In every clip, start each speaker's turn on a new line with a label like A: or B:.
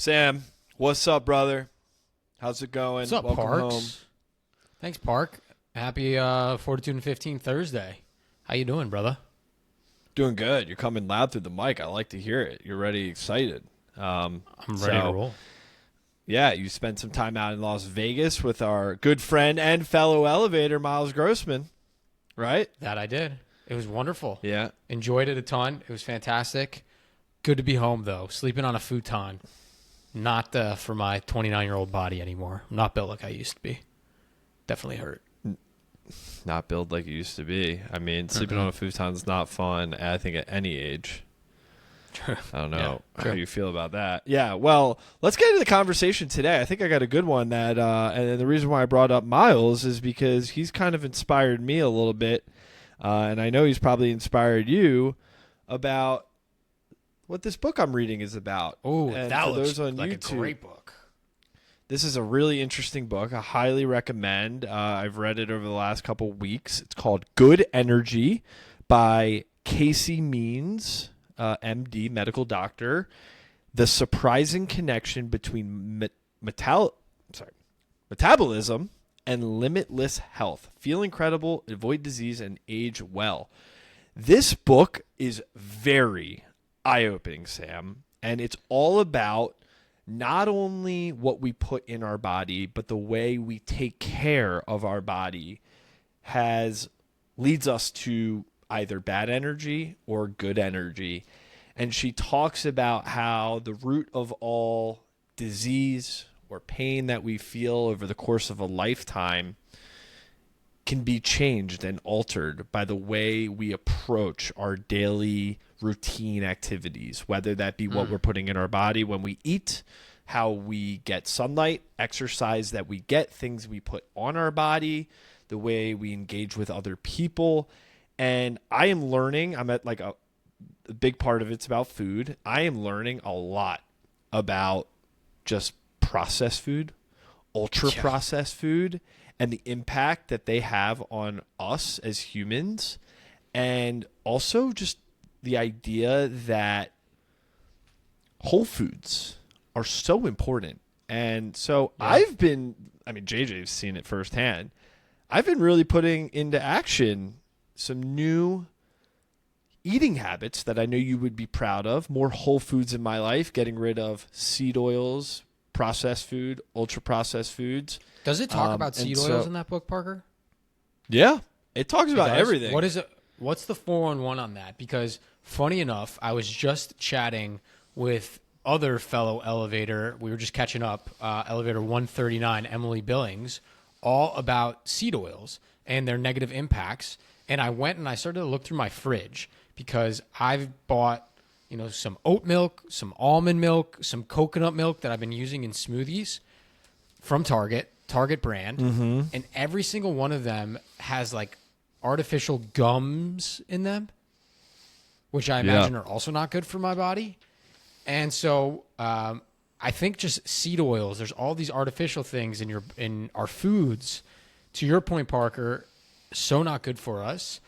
A: Sam, what's up, brother? How's it going?
B: What's up,
A: Welcome
B: Parks?
A: home.
B: Thanks, Park. Happy Fortitude and 15 Thursday. How you doing, brother?
A: Doing good. You're coming loud through the mic. I like to hear it. You're ready, excited.
B: I'm ready to roll.
A: Yeah, you spent some time out in Las Vegas with our good friend and fellow elevator, Miles Grossman, right?
B: That I did. It was wonderful.
A: Yeah.
B: Enjoyed it a ton. It was fantastic. Good to be home, though. Sleeping on a futon. Not for my 29-year-old body anymore. I'm not built like I used to be. Definitely hurt.
A: Not built like it used to be. I mean, sleeping on a futon is not fun, I think, at any age. I don't know how you feel about that. Yeah, well, let's get into the conversation today. I think I got a good one that, and the reason why I brought up Miles is because he's kind of inspired me a little bit, and I know he's probably inspired you about what this book I'm reading is about.
B: Oh,
A: and
B: that
A: for
B: looks
A: those on
B: like
A: YouTube,
B: a great book.
A: This is a really interesting book. I highly recommend. I've read it over the last couple weeks. It's called Good Energy by Casey Means, MD, medical doctor. The surprising connection between metabolism and limitless health. Feel incredible, avoid disease, and age well. This book is very eye-opening, Sam, and it's all about not only what we put in our body, but the way we take care of our body leads us to either bad energy or good energy. And she talks about how the root of all disease or pain that we feel over the course of a lifetime can be changed and altered by the way we approach our daily routine activities, whether that be what we're putting in our body when we eat, how we get sunlight, exercise that we get, things we put on our body, the way we engage with other people. And I am learning, I'm at like a big part of it's about food. I am learning a lot about just processed food, ultra processed food, and the impact that they have on us as humans. And also just the idea that whole foods are so important. And so JJ's seen it firsthand. I've been really putting into action some new eating habits that I know you would be proud of. More whole foods in my life, getting rid of seed oils, processed food, ultra processed foods.
B: Does it talk about seed oils in that book, Parker?
A: Yeah, it talks about everything.
B: What is it? What's the 411 on that? Because funny enough, I was just chatting with other fellow elevator. We were just catching up, elevator 139, Emily Billings, all about seed oils and their negative impacts. And I went and I started to look through my fridge because I've bought, some oat milk, some almond milk, some coconut milk that I've been using in smoothies from Target brand. Mm-hmm. And every single one of them has like artificial gums in them, which I imagine are also not good for my body. And so I think just seed oils, there's all these artificial things in our foods. To your point, Parker, so not good for us.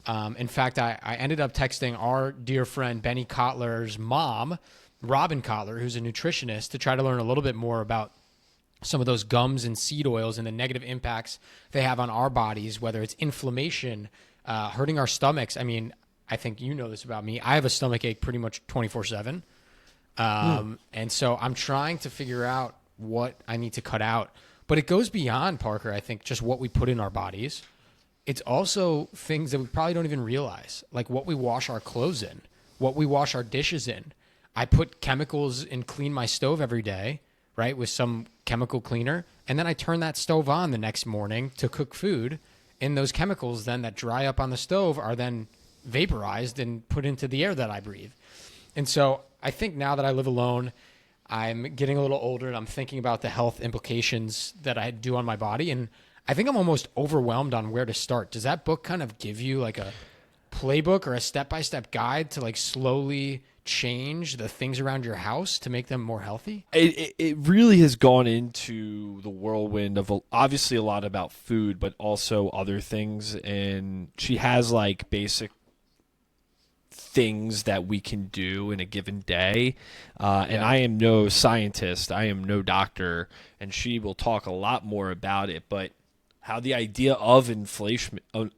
B: In fact, I ended up texting our dear friend Benny Kotler's mom, Robin Kotler, who's a nutritionist, to try to learn a little bit more about some of those gums and seed oils and the negative impacts they have on our bodies, whether it's inflammation, hurting our stomachs. I mean, I think you know this about me. I have a stomach ache pretty much 24/7. And so I'm trying to figure out what I need to cut out. But it goes beyond, Parker, I think, just what we put in our bodies. It's also things that we probably don't even realize, like what we wash our clothes in, what we wash our dishes in. I put chemicals and clean my stove every day, right, with some chemical cleaner, and then I turn that stove on the next morning to cook food, and those chemicals then that dry up on the stove are then vaporized and put into the air that I breathe. And so I think now that I live alone, I'm getting a little older, and I'm thinking about the health implications that I do on my body, and I think I'm almost overwhelmed on where to start. Does that book kind of give you like a playbook or a step-by-step guide to like slowly change the things around your house to make them more healthy?
A: It really has gone into the whirlwind of obviously a lot about food, but also other things. And she has like basic things that we can do in a given day. And I am no scientist, I am no doctor, and she will talk a lot more about it. But how the idea of inflammation
B: And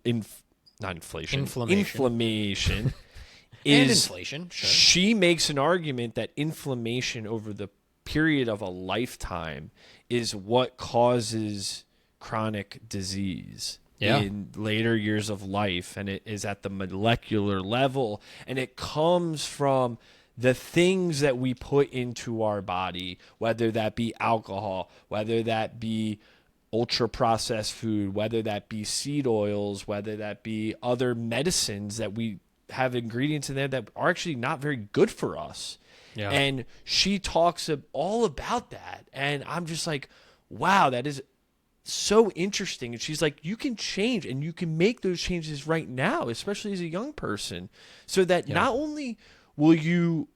A: is
B: inflation, sure.
A: she makes an argument that inflammation over the period of a lifetime is what causes chronic disease in later years of life, and it is at the molecular level, and it comes from the things that we put into our body, whether that be alcohol, whether that be ultra processed food, whether that be seed oils, whether that be other medicines that we have ingredients in there that are actually not very good for us.
B: Yeah.
A: And she talks all about that. And I'm just like, wow, that is so interesting. And she's like, you can change, and you can make those changes right now, especially as a young person, so that not only will you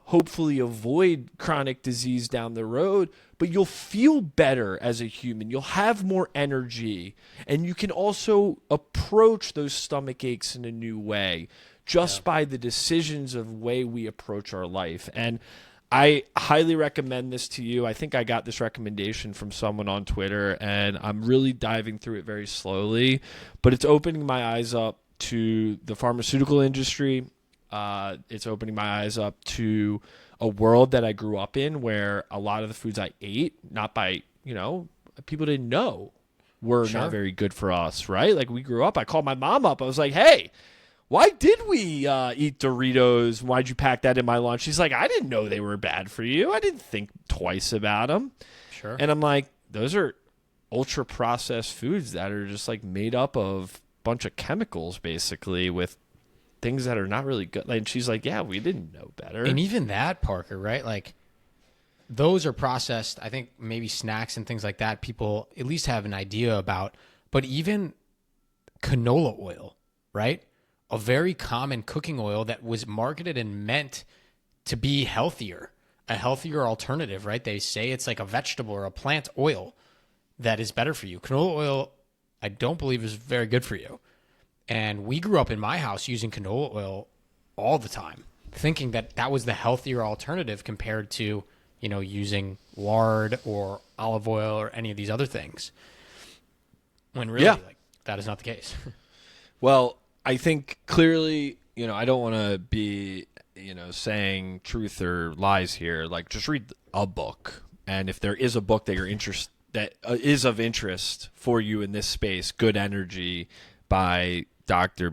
A: hopefully avoid chronic disease down the road, but you'll feel better as a human. You'll have more energy, and you can also approach those stomach aches in a new way just by the decisions of way we approach our life. And I highly recommend this to you. I think I got this recommendation from someone on Twitter, and I'm really diving through it very slowly, but it's opening my eyes up to the pharmaceutical industry. It's opening my eyes up to a world that I grew up in, where a lot of the foods I ate, not by, people didn't know were not very good for us, right? Like, we grew up, I called my mom up. I was like, hey, why did we eat Doritos? Why'd you pack that in my lunch? She's like, I didn't know they were bad for you. I didn't think twice about them.
B: Sure.
A: And I'm like, those are ultra processed foods that are just like made up of a bunch of chemicals, basically, with things that are not really good. And she's like, yeah, we didn't know better.
B: And even that, Parker, right? Like, those are processed. I think maybe snacks and things like that, people at least have an idea about. But even canola oil, right? A very common cooking oil that was marketed and meant to be healthier, a healthier alternative, right? They say it's like a vegetable or a plant oil that is better for you. Canola oil, I don't believe, is very good for you. And we grew up in my house using canola oil all the time, thinking that that was the healthier alternative compared to, using lard or olive oil or any of these other things. When really, that is not the case.
A: Well, I think clearly, I don't want to be, saying truth or lies here. Like, just read a book. And if there is a book that is of interest for you in this space, Good Energy by Dr.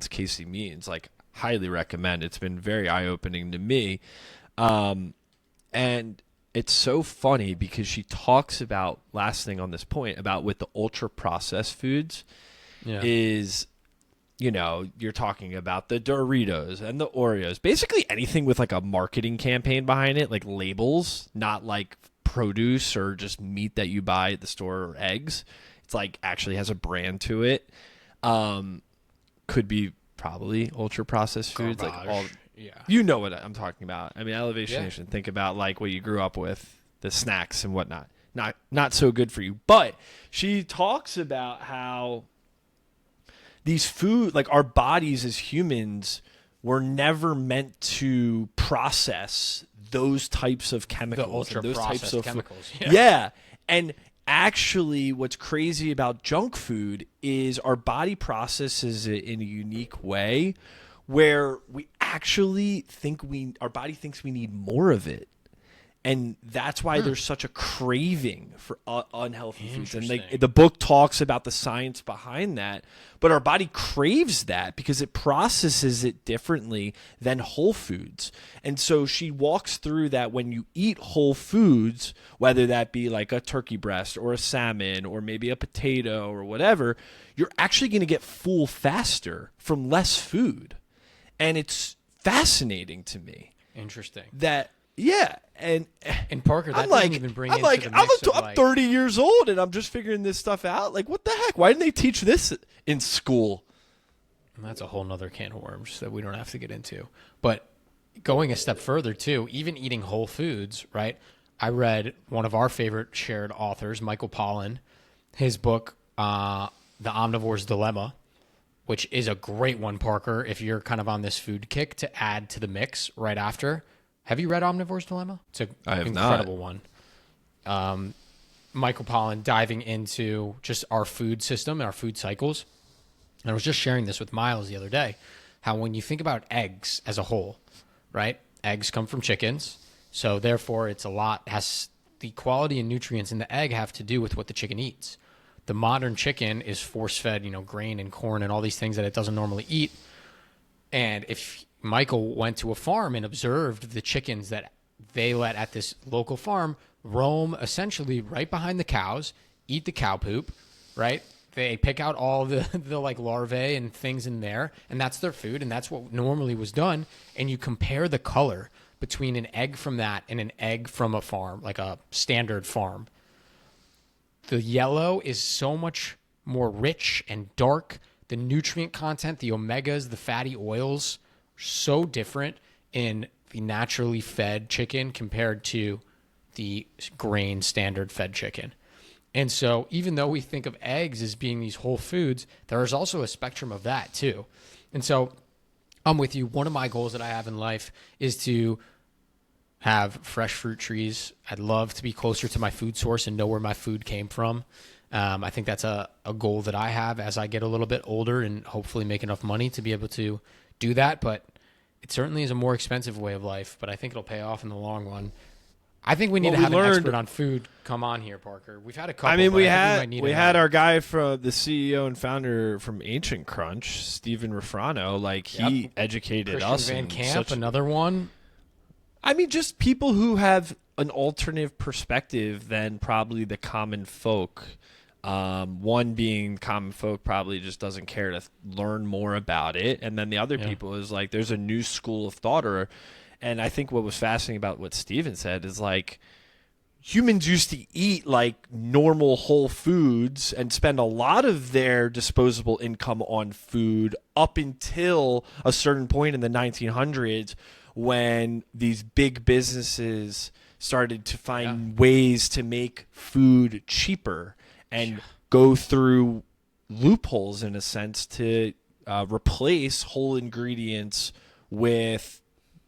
A: Casey Means, like, highly recommend. It's been very eye-opening to me. And it's so funny because she talks about, last thing on this point, about with the ultra-processed foods is, you're talking about the Doritos and the Oreos, basically anything with like a marketing campaign behind it, like labels, not like produce or just meat that you buy at the store or eggs. It's like actually has a brand to it. Could be probably ultra processed foods, like all. You know what I'm talking about. I mean, Elevation Nation. Think about like what you grew up with, the snacks and whatnot. Not so good for you. But she talks about how these food, like our bodies as humans, were never meant to process those types of chemicals.
B: The ultra
A: those
B: processed
A: types of
B: chemicals.
A: Yeah. And actually, what's crazy about junk food is our body processes it in a unique way where we actually think our body thinks we need more of it. And that's why there's such a craving for unhealthy foods. And the book talks about the science behind that. But our body craves that because it processes it differently than whole foods. And so she walks through that when you eat whole foods, whether that be like a turkey breast or a salmon or maybe a potato or whatever, you're actually going to get full faster from less food. And it's fascinating to me.
B: Interesting.
A: And
B: Parker, that doesn't even bring into the mix
A: I'm 30 years old and I'm just figuring this stuff out. Like, what the heck? Why didn't they teach this in school?
B: That's a whole nother can of worms that we don't have to get into. But going a step further, too, even eating whole foods, right? I read one of our favorite shared authors, Michael Pollan, his book, The Omnivore's Dilemma. which is a great one, Parker, if you're kind of on this food kick to add to the mix right after. Have you read Omnivore's Dilemma? It's an incredible one. Michael Pollan diving into just our food system and our food cycles. And I was just sharing this with Miles the other day, how when you think about eggs as a whole, right? Eggs come from chickens. So therefore the quality and nutrients in the egg have to do with what the chicken eats. The modern chicken is force-fed, grain and corn and all these things that it doesn't normally eat. And if Michael went to a farm and observed the chickens that they let at this local farm roam essentially right behind the cows, eat the cow poop, right? They pick out all the like larvae and things in there, and that's their food, and that's what normally was done. And you compare the color between an egg from that and an egg from a farm, like a standard farm. The yellow is so much more rich and dark. The nutrient content, the omegas, the fatty oils, so different in the naturally fed chicken compared to the grain standard fed chicken. And so even though we think of eggs as being these whole foods, there is also a spectrum of that too. And so I'm with you. One of my goals that I have in life is to have fresh fruit trees. I'd love to be closer to my food source and know where my food came from. I think that's a goal that I have as I get a little bit older and hopefully make enough money to be able to do that. But it certainly is a more expensive way of life, but I think it'll pay off in the long run. I think we need to have an expert on food come on here, Parker. We've had a couple.
A: I mean, we had our guy from the CEO and founder from Ancient Crunch, Steven Refrano. Like he educated
B: Christian
A: us.
B: Van Camp, another one.
A: I mean, just people who have an alternative perspective than probably the common folk. One being common folk probably just doesn't care to learn more about it, and then the other people is like there's a new school of thought. And I think what was fascinating about what Steven said is like humans used to eat like normal whole foods and spend a lot of their disposable income on food up until a certain point in the 1900s when these big businesses started to find ways to make food cheaper and go through loopholes in a sense to replace whole ingredients with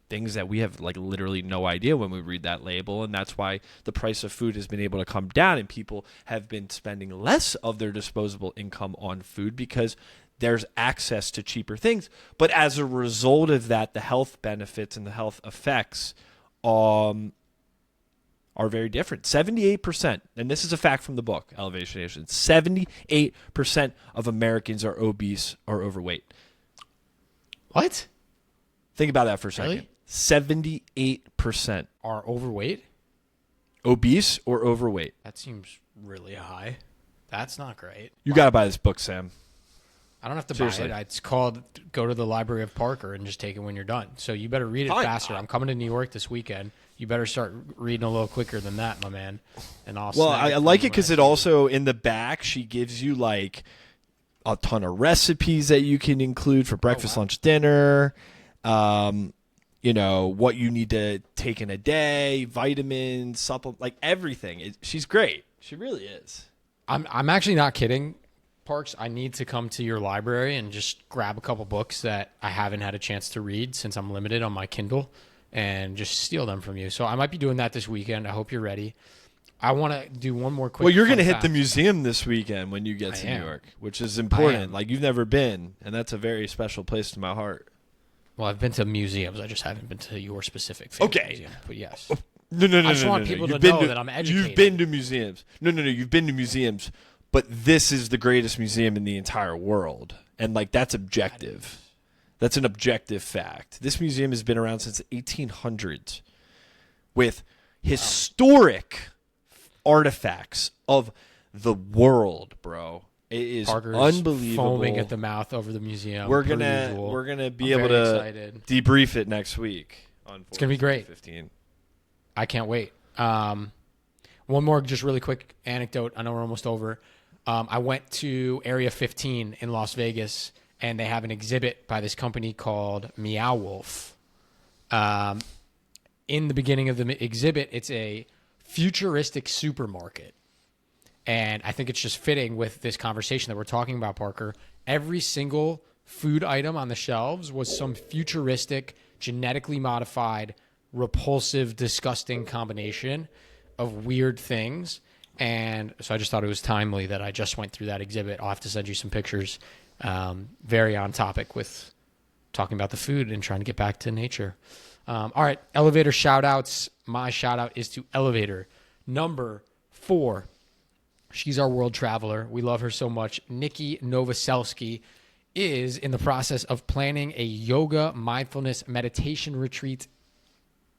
A: things that we have like literally no idea when we read that label. And that's why the price of food has been able to come down and people have been spending less of their disposable income on food because there's access to cheaper things. But as a result of that, the health benefits and the health effects are very different. 78%, and this is a fact from the book, Elevation Nation, 78% of Americans are obese or overweight.
B: What?
A: Think about that for a second.
B: Really?
A: 78%
B: are overweight?
A: Obese or overweight.
B: That seems really high. That's not great.
A: You got to buy this book, Sam.
B: I don't have to
A: Seriously.
B: buy it. It's called Go to the Library of Parker and just take it when you're done. So you better read it faster. I'm coming to New York this weekend. You better start reading a little quicker than that, my man. And
A: I like it because it also, in the back, she gives you like a ton of recipes that you can include for breakfast, lunch, dinner. You know, what you need to take in a day, vitamins, supplement, like everything. She's great. She really is.
B: I'm actually not kidding, Parks. I need to come to your library and just grab a couple books that I haven't had a chance to read since I'm limited on my Kindle and just steal them from you. So I might be doing that this weekend. I hope you're ready. I want to do one more quick.
A: Well, you're going to hit the museum this weekend when you get to New York, which is important. Like you've never been, and that's a very special place to my heart.
B: Well, I've been to museums. I just haven't been to your specific museum. But yes.
A: No.
B: I just want people to know that I'm educated.
A: You've been to museums. No. You've been to museums, but this is the greatest museum in the entire world. And, like, that's objective. That's an objective fact. This museum has been around since the 1800s with historic artifacts of the world, bro. It is
B: Parker's
A: unbelievable.
B: Foaming at the mouth over the museum.
A: We're gonna be able to debrief it next week.
B: It's gonna be great.
A: 15.
B: I can't wait. One more, just really quick anecdote. I know we're almost over. I went to Area 15 in Las Vegas, and they have an exhibit by this company called Meow Wolf. In the beginning of the exhibit, it's a futuristic supermarket. And I think it's just fitting with this conversation that we're talking about, Parker. Every single food item on the shelves was some futuristic, genetically modified, repulsive, disgusting combination of weird things. And so I just thought it was timely that I just went through that exhibit. I'll have to send you some pictures. Very on topic with talking about the food and trying to get back to nature. All right, elevator shout outs. My shout out is to elevator number 4. She's our world traveler. We love her so much. Nikki Novoselsky is in the process of planning a yoga, mindfulness, meditation retreat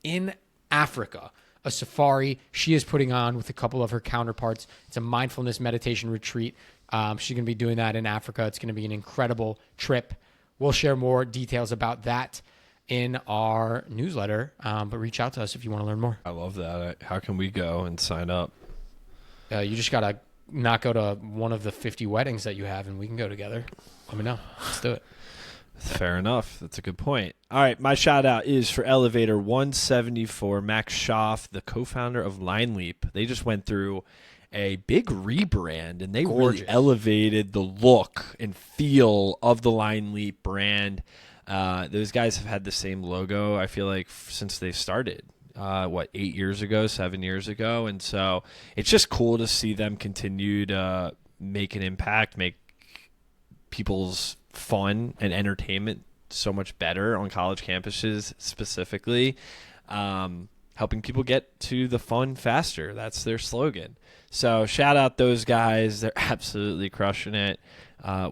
B: in Africa, a safari she is putting on with a couple of her counterparts. It's a mindfulness meditation retreat. She's going to be doing that in Africa. It's going to be an incredible trip. We'll share more details about that in our newsletter, but reach out to us if you want to learn more.
A: I love that. How can we go and sign up?
B: You just got to not go to one of the 50 weddings that you have, and we can go together. Let me know. Let's do it.
A: Fair enough. That's a good point. All right, my shout out is for Elevator 174, Max Schaff, the co-founder of Line Leap. They just went through a big rebrand, and they really elevated the look and feel of the Line Leap brand. Those guys have had the same logo, I feel like, since they started. 8 years ago, 7 years ago. And so it's just cool to see them continue to make an impact, make people's fun and entertainment so much better on college campuses specifically, helping people get to the fun faster. That's their slogan. So shout out those guys. They're absolutely crushing it.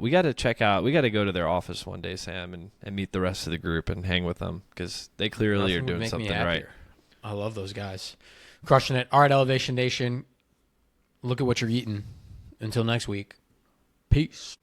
A: We got to go to their office one day, Sam, and meet the rest of the group and hang with them because they clearly are doing something right.
B: I love those guys. Crushing it. All right, Elevation Nation, look at what you're eating. Until next week, peace.